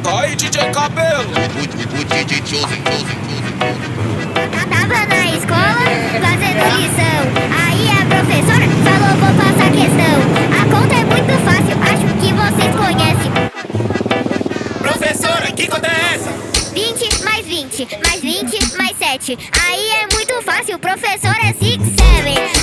Tá aí, DJ Cabelo. Tava na escola fazendo lição. Aí a professora falou: vou passar questão. A conta é muito fácil, acho que vocês conhecem. Professora, que conta é essa? 20 mais 20 mais 20 mais 7. Aí é muito fácil, professor, é 6, 7.